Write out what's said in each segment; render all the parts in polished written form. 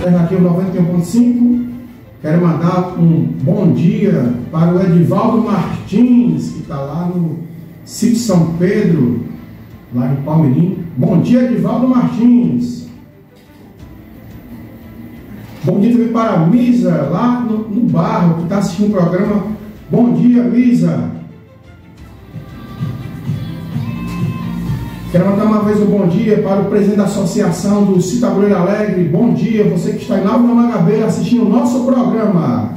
Alternativo 91.5. Quero mandar um bom dia para o Edivaldo Martins, que está lá no Sítio São Pedro, lá em Palmeirim. Bom dia, Edivaldo Martins. Bom dia também para a Misa, lá no Barro, que está assistindo o programa. Bom dia, Misa. Quero mandar uma vez um bom dia para o presidente da Associação do Citabuleiro Alegre. Bom dia, você que está em Nova Mangabeira assistindo o nosso programa.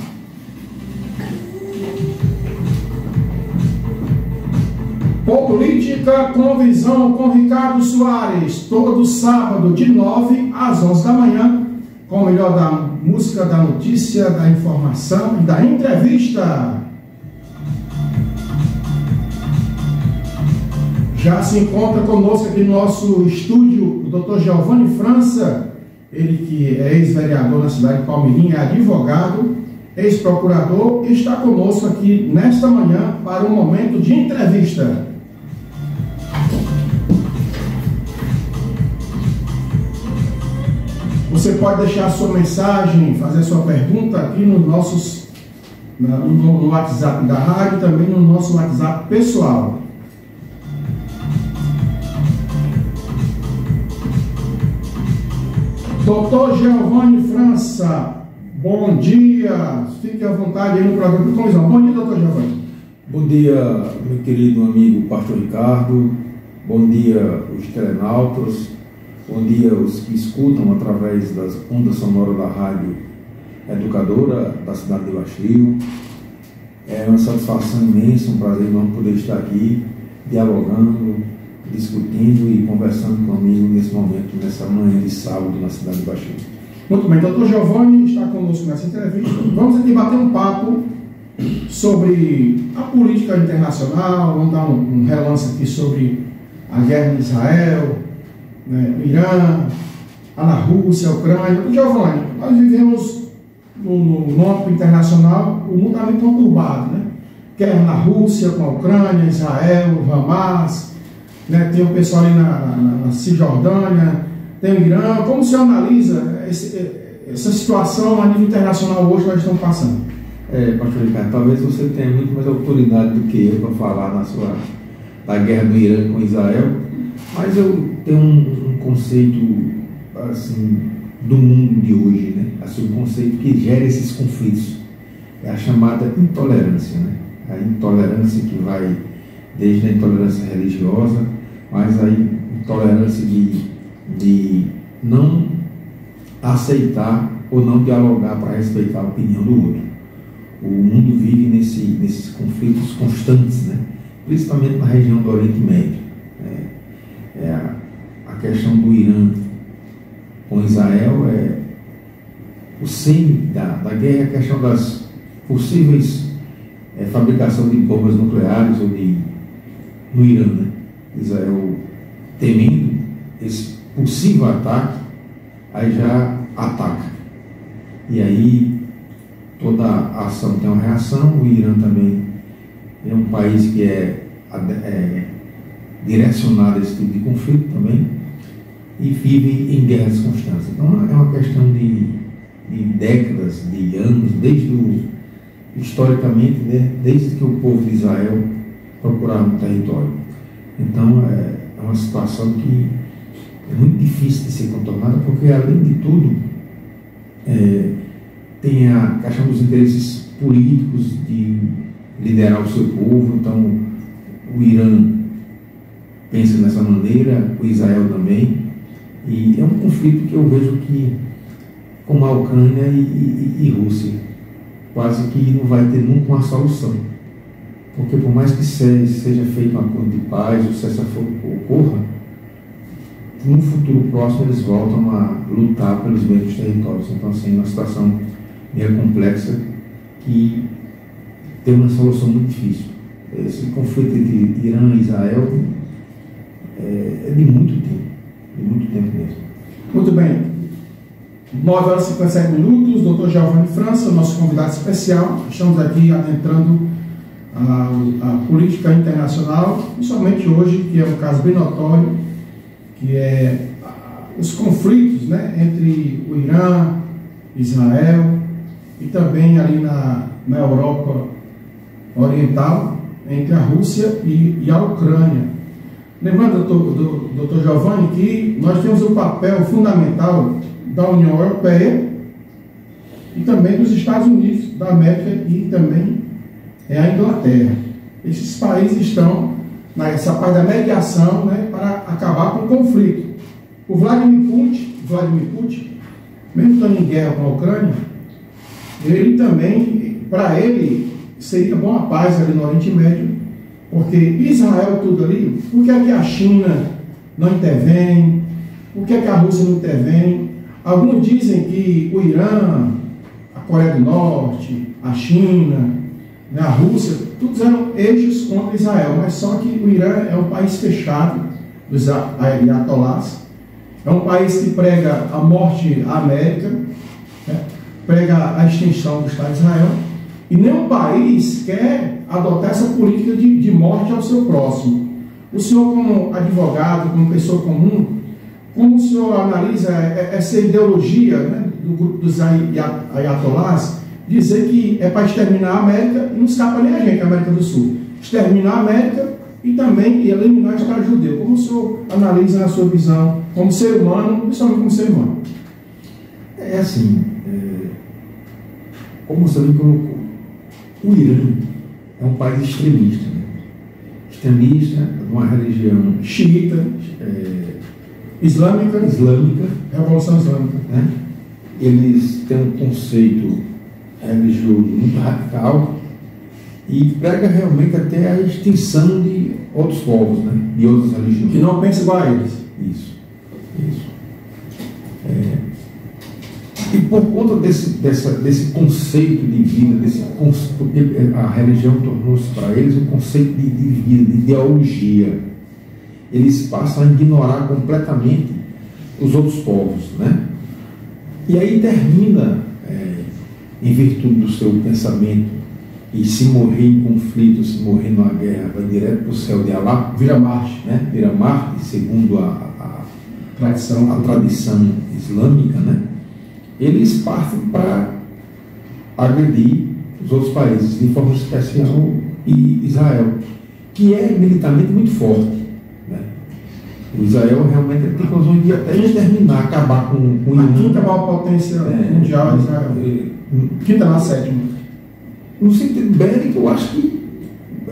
Política com Visão com Ricardo Soares, todo sábado de 9 às 11 da manhã, com o melhor da música, da notícia, da informação e da entrevista. Já se encontra conosco aqui no nosso estúdio o Dr. Giovanni França, ele que é ex-vereador na cidade de Palmeirim, é advogado, ex-procurador, e está conosco aqui nesta manhã para um momento de entrevista. Você pode deixar a sua mensagem, fazer a sua pergunta aqui no WhatsApp da rádio e também no nosso WhatsApp pessoal. Doutor Giovanni França, bom dia, fique à vontade aí no programa de Comisão. Bom dia, doutor Giovanni. Bom dia, meu querido amigo pastor Ricardo, bom dia os telenautas, bom dia os que escutam através das ondas sonoras da rádio educadora da cidade de Baixio. É uma satisfação imensa, um prazer enorme poder estar aqui, dialogando, discutindo e conversando comigo nesse momento, nessa manhã de sábado na cidade de Baixio. Muito bem, doutor Giovanni está conosco nessa entrevista. Vamos aqui bater um papo sobre a política internacional, vamos dar um relance aqui sobre a guerra em Israel, né, Irã, na Rússia, a Ucrânia. Doutor Giovanni, nós vivemos no âmbito internacional, o mundo está muito conturbado, né? Guerra na Rússia, com a Ucrânia, Israel, Hamas, né, tem o pessoal ali na Cisjordânia, tem o Irã. Como você analisa essa situação a nível internacional hoje que nós estamos passando? Pastor Ricardo, talvez você tenha muito mais autoridade do que eu para falar da guerra do Irã com Israel, mas eu tenho um conceito assim, do mundo de hoje, né? Assim, um conceito que gera esses conflitos, é a chamada intolerância, né? A intolerância que vai desde a intolerância religiosa, mas a intolerância de não aceitar ou não dialogar para respeitar a opinião do outro. O mundo vive nesses conflitos constantes, né? Principalmente na região do Oriente Médio. A questão do Irã com Israel o cerne da guerra, é a questão das possíveis fabricação de bombas nucleares no Irã, né? Israel temendo esse possível ataque, aí já ataca. E aí toda a ação tem uma reação. O Irã também é um país que é direcionado a esse tipo de conflito também e vive em guerras constantes. Então é uma questão de décadas, de anos, historicamente, né, desde que o povo de Israel procurava um território. Então é uma situação que é muito difícil de ser contornada, porque além de tudo tem a questão dos interesses políticos de liderar o seu povo. Então o Irã pensa dessa maneira, o Israel também, e é um conflito que eu vejo que, como a Ucrânia e Rússia, quase que não vai ter nunca uma solução, porque por mais que seja feito um acordo de paz, o cessar-fogo ocorra, no futuro próximo eles voltam a lutar pelos mesmos territórios. Então assim, é uma situação meio complexa que tem uma solução muito difícil. Esse conflito entre Irã e Israel é de muito tempo mesmo. Muito bem, 9 horas e 57 minutos, Dr. Giovanni França, nosso convidado especial. Estamos aqui adentrando a política internacional, principalmente hoje, que é um caso bem notório, que é os conflitos, né, entre o Irã, Israel, e também ali na Europa Oriental, entre a Rússia e a Ucrânia. Lembrando, doutor Giovanni, que nós temos o papel fundamental da União Europeia e também dos Estados Unidos da América e também a Inglaterra. Esses países estão nessa parte da mediação, né, para acabar com o conflito. O Vladimir Putin, mesmo estando em guerra com a Ucrânia, ele também, para ele, seria bom a paz ali no Oriente Médio, porque Israel tudo ali, por que é que a China não intervém? Por que é que a Rússia não intervém? Alguns dizem que o Irã, a Coreia do Norte, a China, né, a Rússia, todos eram eixos contra Israel, mas só que o Irã é um país fechado, dos ayatolás, é um país que prega a morte à América, né, prega a extinção do Estado de Israel, e nenhum país quer adotar essa política de morte ao seu próximo. O senhor, como advogado, como pessoa comum, como o senhor analisa essa ideologia, né, do grupo dos ayatolás, dizer que é para exterminar a América e não escapa nem a gente, a América do Sul. Exterminar a América e também eliminar o Estado judeu. Como o senhor analisa na sua visão, como ser humano, principalmente como ser humano? É assim, como você me colocou, o Irã é um país extremista, né? Extremista, de uma religião xiita, islâmica, Revolução Islâmica. Né? Eles têm um conceito religioso muito radical e prega realmente até a extinção de outros povos, né? De outras religiões. Que não pensa igual a eles. Isso. E por conta desse conceito de vida, porque a religião tornou-se para eles um conceito de vida, de ideologia, eles passam a ignorar completamente os outros povos, né? E aí termina, em virtude do seu pensamento, e se morrer em conflito, se morrer numa guerra, vai direto para o céu de Alá, vira Marte, né? Vira Marte, segundo a tradição islâmica, né? Eles partem para agredir os outros países, de forma especial e Israel, que é militarmente muito forte, né? O Israel realmente tem condições de até exterminar, acabar com o Irã. A quinta maior potência mundial é Israel. Quinta na sétima. No sentido bélico, eu acho que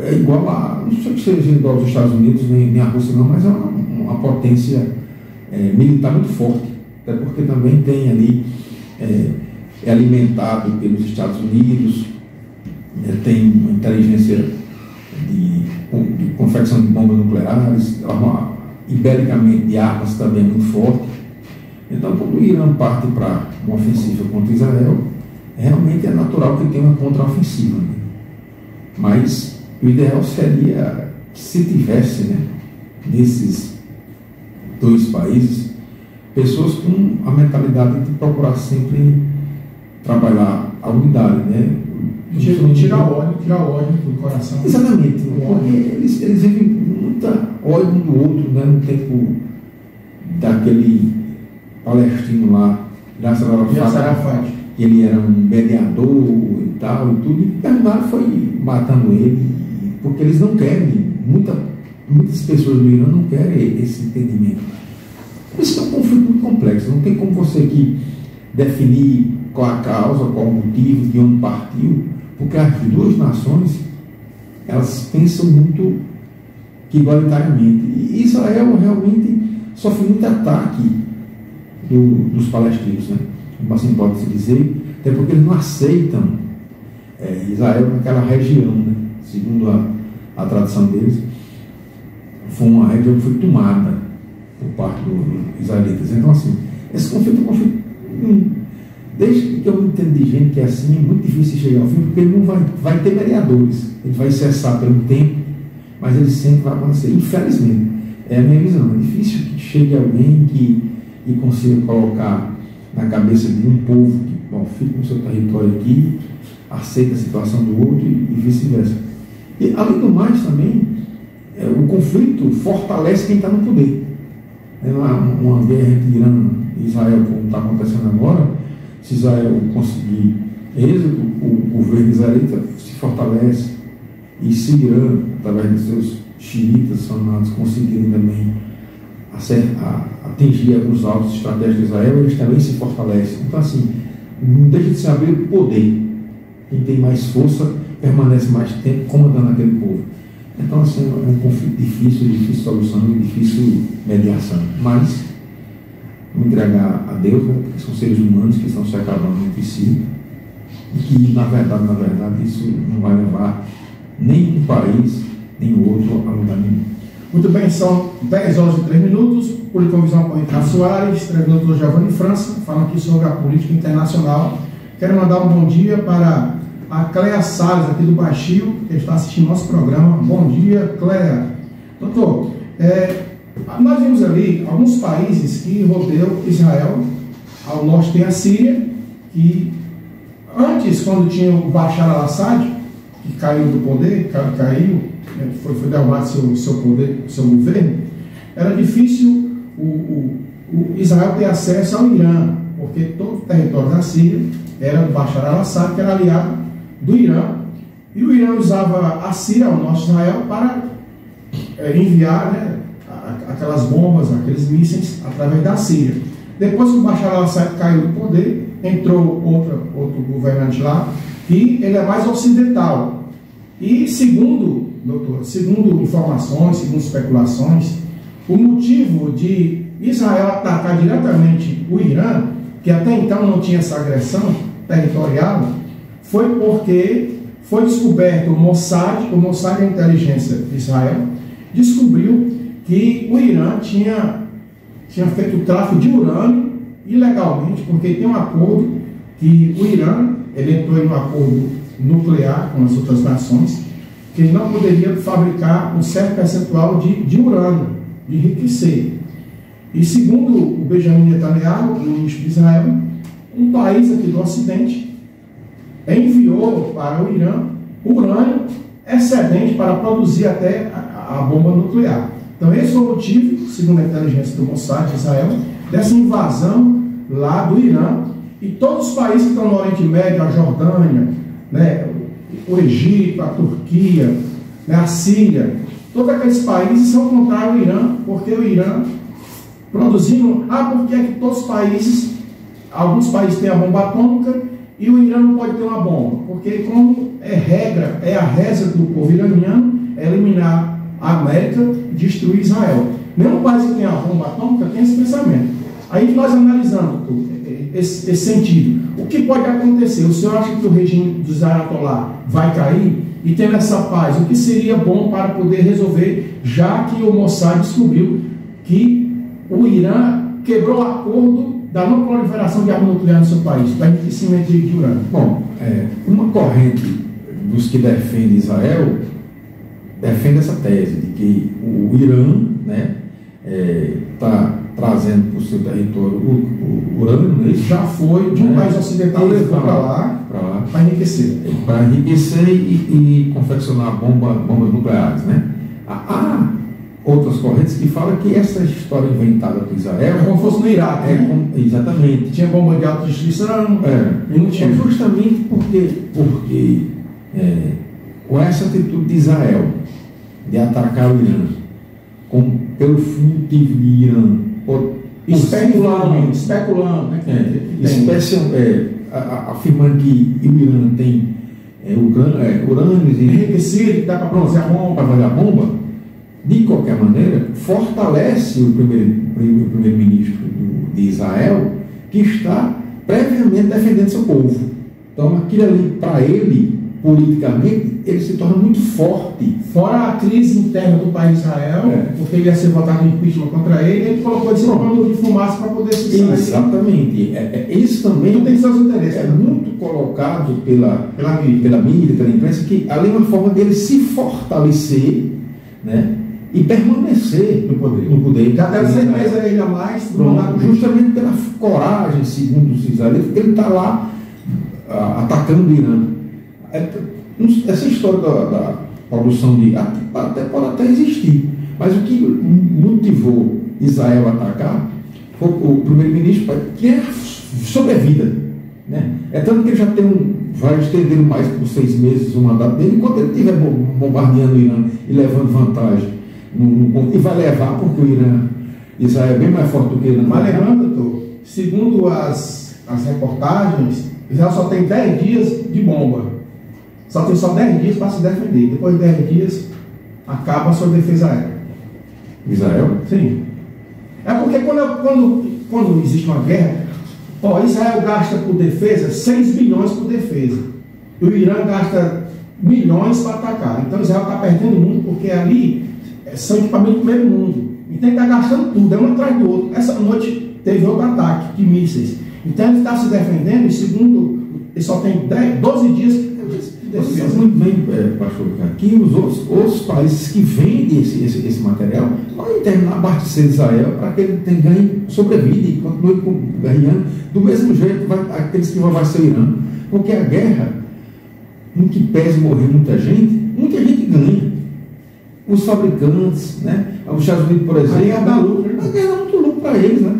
é igual a, não sei que seja igual aos Estados Unidos, nem a Rússia não, mas é uma potência militar muito forte, até porque também tem ali, é alimentado pelos Estados Unidos, tem uma inteligência de confecção de bombas nucleares, ibericamente de armas também é muito forte. Então, quando o Irã parte para uma ofensiva contra Israel, realmente é natural que tenha uma contraofensiva, né? Mas o ideal seria que se tivesse, né, nesses dois países, pessoas com a mentalidade de procurar sempre trabalhar a unidade, né? Tirar o ódio do coração. Exatamente, porque eles vivem muita ódio um do outro, né? No tempo daquele palestino lá, Yasser Arafat, ele era um mediador e tal, e tudo, e terminaram foi matando ele, porque eles não querem, muitas pessoas do Irã não querem esse entendimento. Isso é um conflito muito complexo, não tem como você aqui definir qual a causa, qual o motivo, de onde partiu, porque as duas nações, elas pensam muito igualitariamente. E Israel realmente sofre muito ataque dos palestinos, né? Como assim pode-se dizer, até porque eles não aceitam Israel naquela região, né? Segundo a tradição deles, foi uma região que foi tomada por parte dos israelitas. Então, assim, esse conflito é um conflito, desde que eu entendo de gente que é assim, é muito difícil chegar ao fim, porque ele não vai ter mediadores, ele vai cessar por um tempo, mas ele sempre vai acontecer, infelizmente. É a minha visão, é difícil que chegue alguém que consiga colocar na cabeça de um povo que, bom, fica no seu território aqui, aceita a situação do outro e vice-versa. E, além do mais, também, o conflito fortalece quem está no poder. Uma guerra entre Irã e Israel, como está acontecendo agora, Se Israel conseguir êxito, o governo israelita se fortalece. E se Irã, através dos seus xiitas fanados, conseguirem também atingir alguns alvos estratégicos de Israel, eles também se fortalecem. Então, assim, não deixa de se abrir o poder. Quem tem mais força permanece mais tempo comandando aquele povo. Então, assim, é um conflito difícil, de difícil solução e difícil mediação. Mas, vamos entregar a Deus, né, porque são seres humanos que estão se acabando entre si, e que, na verdade, isso não vai levar nem um país, nem o outro a lugar nenhum. Muito bem, são 10 horas e 3 minutos. Policonvisão com Ricardo Soares, doutor Giovanni França, falando aqui sobre a política internacional. Quero mandar um bom dia para a Cléa Salles, aqui do Baixio, que está assistindo nosso programa. Bom dia, Cléa. Doutor, nós vimos ali alguns países que rodeiam Israel. Ao norte tem a Síria, que antes, quando tinha o Bashar al-Assad, que caiu do poder, foi derrubado seu poder, seu governo, era difícil o Israel ter acesso ao Irã, porque todo o território da Síria era do Bashar al-Assad, que era aliado do Irã, e o Irã usava a Síria, o norte de Israel, para enviar, né, aquelas bombas, aqueles mísseis através da Síria. Depois que o Bashar al-Assad caiu do poder, entrou outro governante lá, e ele é mais ocidental. E segundo informações, segundo especulações, o motivo de Israel atacar diretamente o Irã, que até então não tinha essa agressão territorial, foi porque foi descoberto o Mossad da inteligência de Israel, descobriu que o Irã tinha feito o tráfico de urânio ilegalmente, porque tem um acordo que o Irã, ele entrou em um acordo nuclear com as outras nações, que ele não poderia fabricar um certo percentual de urânio, de enriquecer. E segundo o Benjamin Netanyahu, o ministro de Israel, um país aqui do Ocidente enviou para o Irã urânio excedente para produzir até a bomba nuclear. Então esse foi o motivo, segundo a inteligência do Mossad de Israel, dessa invasão lá do Irã. E todos os países que estão no Oriente Médio, a Jordânia, né, o Egito, a Turquia, né, a Síria, todos aqueles países são contra o Irã, porque o Irã produzindo... porque é que todos os países, alguns países têm a bomba atômica e o Irã não pode ter uma bomba, porque como é a reza do povo iraniano é eliminar a América e destruir Israel. Nenhum país que tem a bomba atômica tem esse pensamento. Aí nós analisando esse sentido, o que pode acontecer? O senhor acha que o regime dos Ayatollah vai cair? E tendo essa paz, o que seria bom para poder resolver, já que o Mossad descobriu que o Irã quebrou o acordo da não proliferação de arma nuclear no seu país, para enriquecimento de urânio? Bom, uma corrente dos que defende Israel defende essa tese de que o Irã, né, está trazendo para o seu território o urânio, né? Já foi de um país ocidental, levou para lá para enriquecer. Para enriquecer e confeccionar bombas nucleares, né? Há outras correntes que falam que essa história inventada por Israel... É como se fosse no Iraque, né? Exatamente. Tinha bomba de autodestruição e não tinha. Justamente porque com essa atitude de Israel de atacar o Irã, pelo motivo de Irã, especulando, né? Afirmando que o Irã tem urânio enriquecido, que dá para fazer a bomba, de qualquer maneira, fortalece o primeiro-ministro de Israel, que está previamente defendendo seu povo. Então, aquilo ali, para ele, politicamente, ele se torna muito forte. Fora a crise interna do país de Israel, porque ele ia ser votado em impeachment contra ele colocou esse pano de fumaça para poder se sair. Exatamente. Isso também tem seus interesses. É muito colocado pela mídia, pela imprensa, que ali é uma forma dele se fortalecer, né, e permanecer no poder. Já deve ser mais ainda mais. Justamente pela coragem, segundo os israelitas, ele está lá atacando o Irã. Essa história da produção de... pode até existir, mas o que motivou Israel a atacar foi o primeiro-ministro, que é sobre a vida. né? É tanto que ele já vai estender mais por 6 meses o mandato dele, enquanto ele estiver bombardeando o Irã e levando vantagem. E vai levar, porque o Israel é bem mais forte do que o Irã. Mas lembrando, doutor, segundo as reportagens, Israel só tem 10 dias de bomba. Só tem 10 dias para se defender. Depois de 10 dias, acaba a sua defesa aérea. Israel? Sim. É porque quando existe uma guerra, Israel gasta por defesa 6 bilhões por defesa. E o Irã gasta milhões para atacar. Então Israel está perdendo muito, porque ali são equipamentos do primeiro mundo. E tem que estar gastando tudo, um atrás do outro. Essa noite teve outro ataque de mísseis. Então ele está se defendendo, e segundo, ele só tem 12 dias de Você defesa. sabe muito bem, pastor, que os outros países que vendem esse material podem terminar abastecer Israel para que ele ganhe sobrevida e continue ganhando. Do mesmo jeito, aqueles que vão ser o Irã. Porque a guerra, em que pese morrer muita gente ganha. Os fabricantes, né? Os Estados Unidos, por exemplo, a guerra dá muito lucro para eles, né?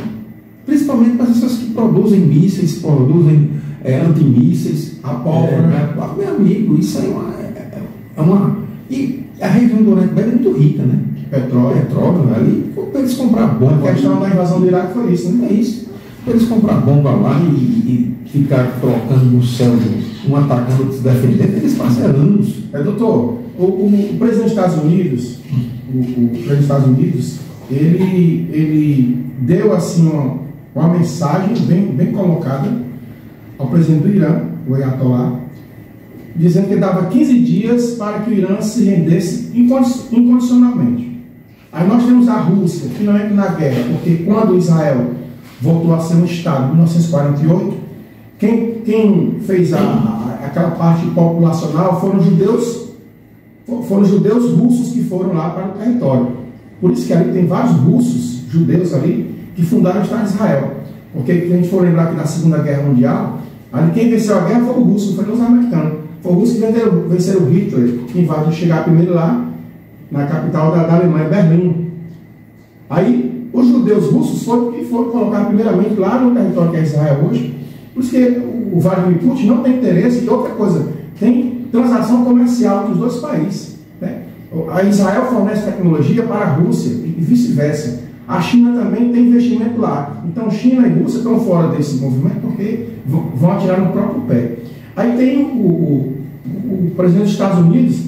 Principalmente para as pessoas que produzem mísseis, produzem antimísseis, A pólvora, né? Meu amigo, isso aí é uma. E a região do Oriente Médio é muito rica, né? Petróleo, ali, para eles comprar bomba. A questão da invasão do Iraque foi isso, né? É isso. Para eles comprar bomba lá e ficar trocando no céu, um atacando, outro se defendendo, eles passam anos. Doutor, o presidente dos Estados Unidos, ele deu assim uma mensagem bem colocada ao presidente do Irã, o Ayatollah, dizendo que dava 15 dias para que o Irã se rendesse incondicionalmente. Aí nós temos a Rússia, que não entra na guerra, porque quando Israel voltou a ser um Estado em 1948, quem fez aquela parte populacional foram os judeus russos que foram lá para o território. Por isso que ali tem vários russos, judeus ali, que fundaram o Estado de Israel. Porque se a gente for lembrar que na Segunda Guerra Mundial, ali quem venceu a guerra foi o russo, não foi os americanos. Foi o russo que venceram o Hitler, que invadiu chegar primeiro lá na capital da Alemanha, Berlim. Aí os judeus russos foram colocar primeiramente lá no território que é Israel hoje. Por isso que o Vladimir Putin não tem interesse. E outra coisa, tem transação comercial entre os dois países, né? A Israel fornece tecnologia para a Rússia e vice-versa. A China também tem investimento lá. Então China e Rússia estão fora desse movimento porque vão atirar no próprio pé. Aí tem o presidente dos Estados Unidos,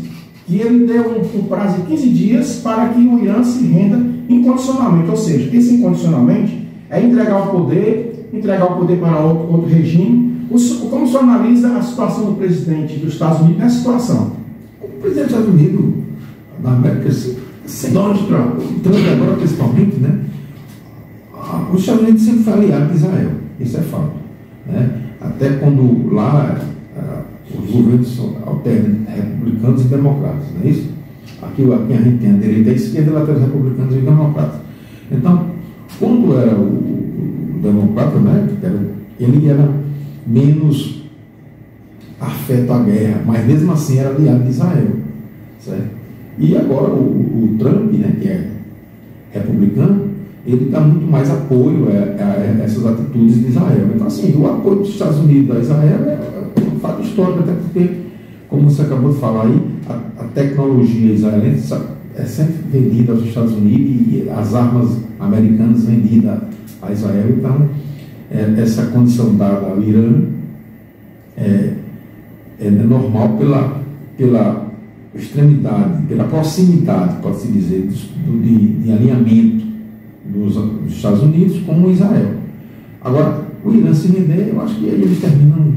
que ele deu um prazo de 15 dias para que o Irã se renda incondicionalmente. Ou seja, esse incondicionalmente é entregar o poder para outro regime. Como se analisa a situação do presidente dos Estados Unidos nessa situação? O presidente dos Estados Unidos, na América, Donald Trump. Trump agora principalmente, né? Os Estados Unidos sempre foi aliado de Israel, isso é fato, né? Até quando lá os governos alternam republicanos e democratas, não é isso? Aqui a gente tem a direita e a esquerda, lá tem os republicanos e os democratas. Então, quando era o democrata, né? Ele era menos afeto à guerra, mas mesmo assim era aliado de Israel, certo? E agora o Trump, né, que é republicano, ele dá muito mais apoio a essas atitudes de Israel. Então, assim, o apoio dos Estados Unidos a Israel é um fato histórico, até porque, como você acabou de falar aí, a tecnologia israelense é sempre vendida aos Estados Unidos e as armas americanas vendidas a Israel. Então, essa condição dada ao Irã é normal pela extremidade, pela proximidade, pode-se dizer, de alinhamento dos Estados Unidos com Israel. Agora, o Irã se render, eu acho que aí eles terminam,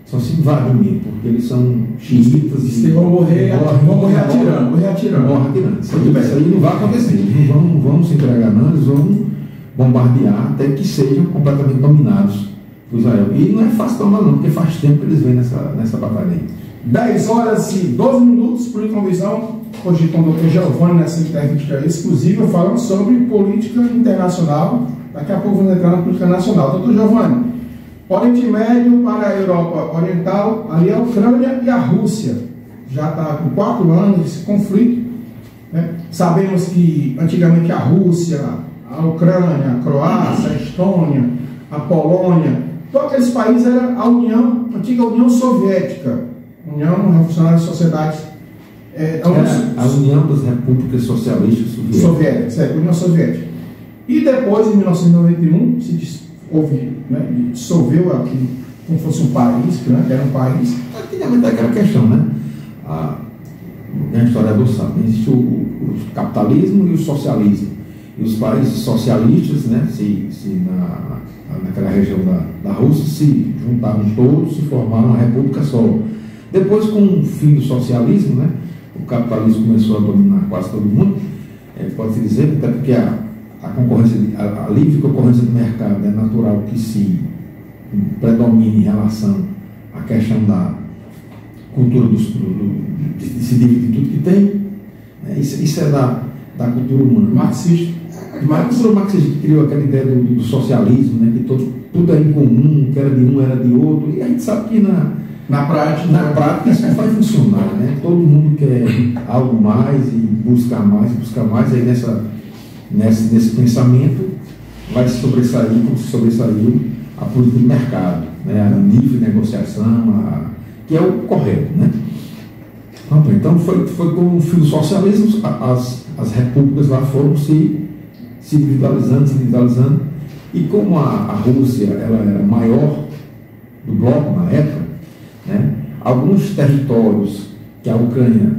só se invadem mesmo, porque eles são xiitas e vão morrer atirando. Morrer atirando. Isso aí não vai acontecer, eles não vão se entregar não, eles vão bombardear até que sejam completamente dominados por Israel. E não é fácil tomar não, porque faz tempo que eles vêm nessa batalha aí. 10 horas e 12 minutos por Inconvisão, hoje com o Dr. Giovanni nessa entrevista exclusiva, falando sobre política internacional. Daqui a pouco vamos entrar na política nacional. Dr. Giovanni, Oriente Médio para a Europa Oriental, ali a Ucrânia e a Rússia. Já está com 4 anos esse conflito, né? Sabemos que antigamente a Rússia, a Ucrânia, a Croácia, a Estônia, a Polônia Todos aqueles países era a antiga União Soviética, União Revolucionária de Sociedades. A União das Repúblicas Socialistas Soviéticas, União Soviética. E depois, em 1991, se dissolveu aqui, como fosse um país, né, que era um país. Antigamente é aquela questão, né? A historiador sabe, existe o capitalismo e o socialismo. E os países socialistas, né, naquela região da Rússia, se juntaram todos, se formaram uma república só. Depois, com o fim do socialismo, né, o capitalismo começou a dominar quase todo mundo, pode-se dizer, até porque a concorrência, a livre concorrência do mercado é natural que se predomine em relação à questão da cultura de se dividir tudo que tem. Isso é da cultura humana. Marxista. A cultura marxista que criou aquela ideia do socialismo, né, que tudo era em comum, que era de um, era de outro, e a gente sabe que na prática isso não vai funcionar, né? Todo mundo quer algo mais e buscar mais, aí nesse pensamento vai se sobressair, como se sobressaiu a política de mercado, né? A livre negociação, que é o correto, né? Então foi com o fim do socialismo, as repúblicas lá foram se individualizando, e como a Rússia ela era maior do bloco na época, né? Alguns territórios que a Ucrânia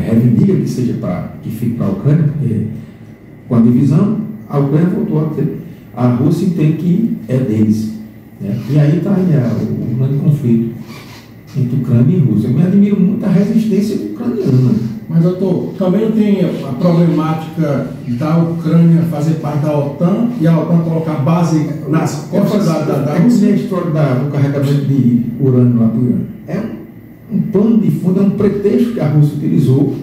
reivindica que fique para a Ucrânia, porque com a divisão, a Ucrânia voltou a ter. A Rússia entende que é deles, né? E aí está o grande conflito entre Ucrânia e Rússia. Eu me admiro muito a resistência ucraniana. Mas, doutor, também tem a problemática da Ucrânia fazer parte da OTAN e a OTAN colocar base nas costas da Rússia. A história do carregamento de urânio lá do Irã é um plano de fundo, é um pretexto que a Rússia utilizou,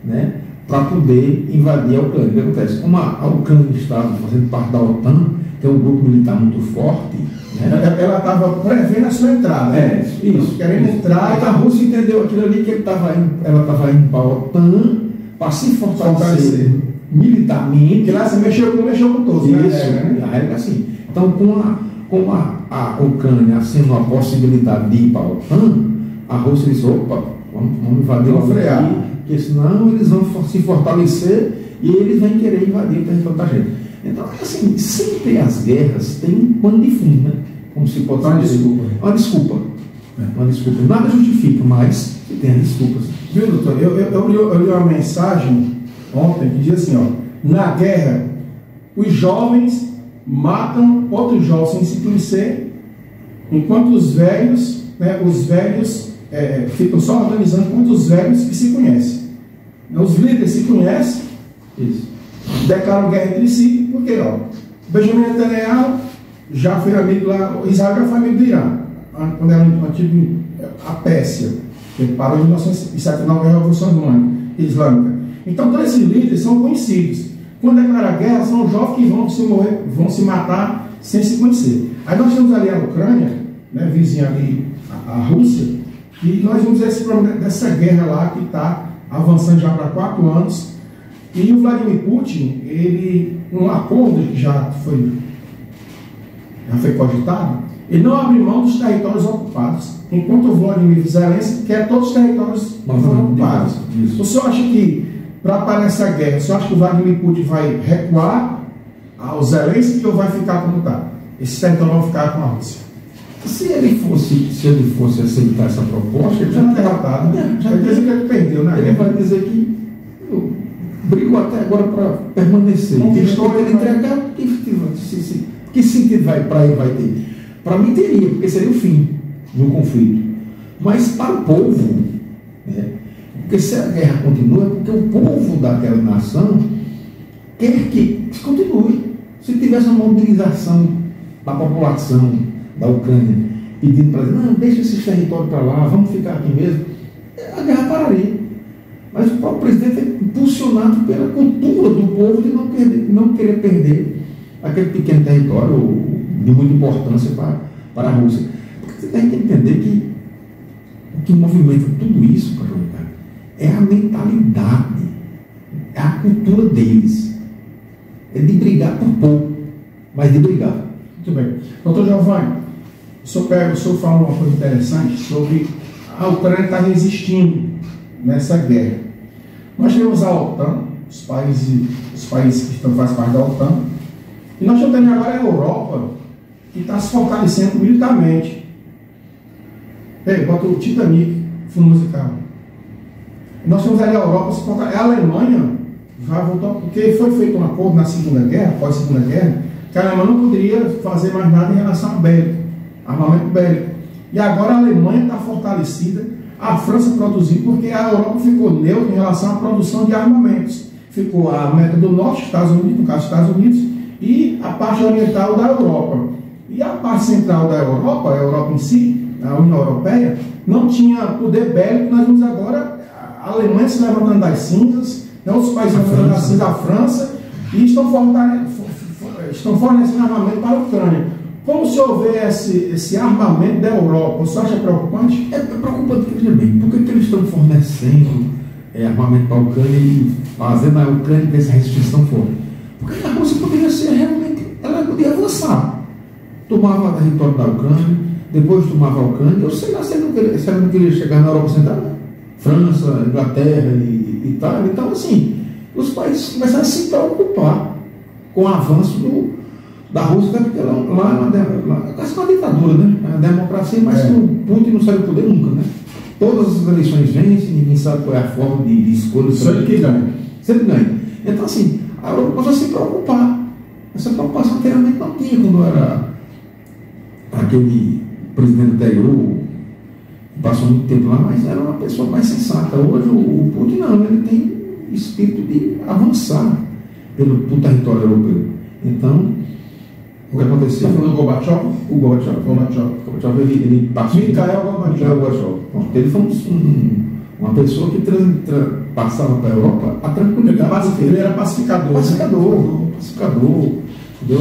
né, para poder invadir a Ucrânia. O que acontece? Como a Ucrânia estava fazendo parte da OTAN, que é um grupo militar muito forte, né? Ela estava prevendo a sua entrada. Isso. Querendo entrar. E a Rússia entendeu aquilo ali, que ela estava indo para a OTAN para se fortalecer militarmente. Porque lá você mexeu com todos. Isso, a regra é assim. Então, com a Ucrânia sendo uma possibilidade de ir para a OTAN, a Rússia disse: opa, vamos invadir o frear, porque senão eles vão se fortalecer e eles vão querer invadir o território da gente. Então, assim, sempre as guerras têm um pano de fundo, né? Como se pode dizer. Uma desculpa. Nada justifica, mas tem as desculpas. Viu, doutor? Eu li uma mensagem ontem que diz assim, na guerra, os jovens matam outros jovens sem se conhecer, enquanto os velhos ficam só organizando contra os velhos que se conhecem. Os líderes se conhecem, declaram guerra entre si, porque Benjamin Netanyahu já foi amigo lá, Israel já foi amigo do Irã, quando era antigo a Pérsia, que parou em 1979 a Revolução Islâmica. Então todos esses líderes são conhecidos. Quando declara guerra, são jovens que vão se matar sem se conhecer. Aí nós temos ali a Ucrânia, né, vizinha ali a Rússia, e nós vamos ver esse problema dessa guerra lá que está avançando já para 4 anos. E o Vladimir Putin, um acordo que já foi cogitado, ele não abre mão dos territórios ocupados, enquanto o Vladimir Zelensky quer todos os territórios ocupados. O senhor acha que, para parar essa guerra, o senhor acha que o Vladimir Putin vai recuar ao Zelensky ou vai ficar como está? Esses territórios vão ficar com a Rússia? Se ele fosse aceitar essa proposta, ele já está derrotado. Já vai dizer que ele perdeu, né? Ele vai dizer que brigou até agora para permanecer. Ele entregar, que sentido para ele vai ter? Para mim teria, porque seria o fim do conflito. Mas para o povo, né, porque se a guerra continua, é porque o povo daquela nação quer que continue. Se tivesse uma mobilização da população da Ucrânia pedindo para dizer, não, deixa esses territórios para lá, vamos ficar aqui mesmo, a guerra pararia. Mas o próprio presidente é impulsionado pela cultura do povo de não querer perder aquele pequeno território de muita importância para a Rússia. Porque você tem que entender que o que movimenta tudo isso, é a mentalidade, é a cultura deles. É de brigar por pouco, mas de brigar. Muito bem. Doutor Giovanni, o senhor falou uma coisa interessante sobre a Ucrânia estar resistindo nessa guerra. Nós temos a OTAN, os países que fazem parte da OTAN, e nós estamos tendo agora a Europa, que está se fortalecendo militarmente. Bota o Titanic, fundo musical. Nós temos ali a Europa se fortalecendo. A Alemanha já voltou, porque foi feito um acordo na Segunda Guerra, pós-Segunda Guerra, que a Alemanha não poderia fazer mais nada em relação a armamento bélico. E agora a Alemanha está fortalecida, a França produziu, porque a Europa ficou neutra em relação à produção de armamentos. Ficou a América do Norte, Estados Unidos, no caso Estados Unidos, e a parte oriental da Europa. E a parte central da Europa, a Europa em si, a União Europeia, não tinha poder bélico. Nós vemos agora a Alemanha se levantando das cinzas, outros países levantando das cinzas, a França, e estão fornecendo armamento para a Ucrânia. Como se houver esse armamento da Europa, você acha preocupante? É preocupante, veja bem, por que eles estão fornecendo armamento para a Ucrânia e fazendo a Ucrânia ter essa restrição fora? Porque a Rússia poderia ser realmente, ela poderia avançar. Tomava o território da Ucrânia, depois tomava a Ucrânia, eu sei lá se ela não queria chegar na Europa Central, né? França, Inglaterra e Itália. Então, assim, os países começaram a se preocupar com o avanço da Rússia, porque lá é quase uma ditadura, né? É uma democracia, mas o Putin não sai do poder nunca, né? Todas as eleições vencem, ninguém sabe qual é a forma de escolha. Sempre que ganha. Sempre ganha. Então, assim, a Europa começou a se preocupar. Essa preocupação anteriormente não tinha quando era aquele presidente anterior, passou muito tempo lá, mas era uma pessoa mais sensata. Hoje o Putin não, ele tem espírito de avançar pelo território europeu. Então, o que aconteceu? Está falando do Gorbachev? O Gorbachev, ele passou. Mikhail Gorbachev. Ele foi uma pessoa que passava para a Europa a tranquilidade. Ele era pacificador. Pacificador.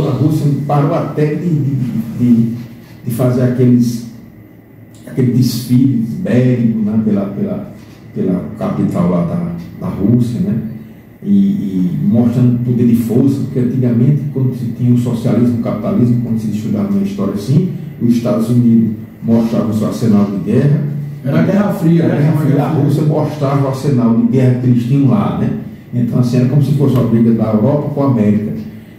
A Rússia parou até de fazer aquele desfile bélico, né, pela capital lá da Rússia, né? E mostrando poder de força, porque antigamente, quando se tinha o socialismo, o capitalismo, quando se estudava na história assim, os Estados Unidos mostravam o seu arsenal de guerra. Era a Guerra Fria, a Rússia mostrava o arsenal de guerra que eles tinham lá, né? Então, assim, era como se fosse uma briga da Europa com a América.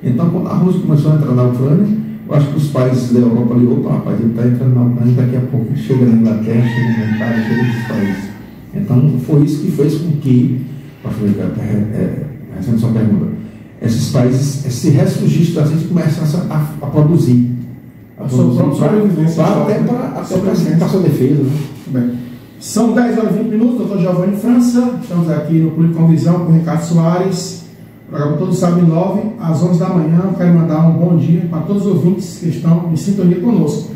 Então, quando a Rússia começou a entrar na Ucrânia, eu acho que os países da Europa ali, opa, rapaz, ele está entrando na Ucrânia, daqui a pouco ele chega na Inglaterra, chega na Itália, chega nesses países. Então, foi isso que fez com que, essa sua pergunta, esses países, esse ressurgir da gente começassem a produzir. Até para a sua defesa. Né? Bem, são 10 horas e 20 minutos, doutor Giovanni França, estamos aqui no Política com Visão com o Ricardo Soares, programa todo sábado 9 às 11 da manhã. Eu quero mandar um bom dia para todos os ouvintes que estão em sintonia conosco.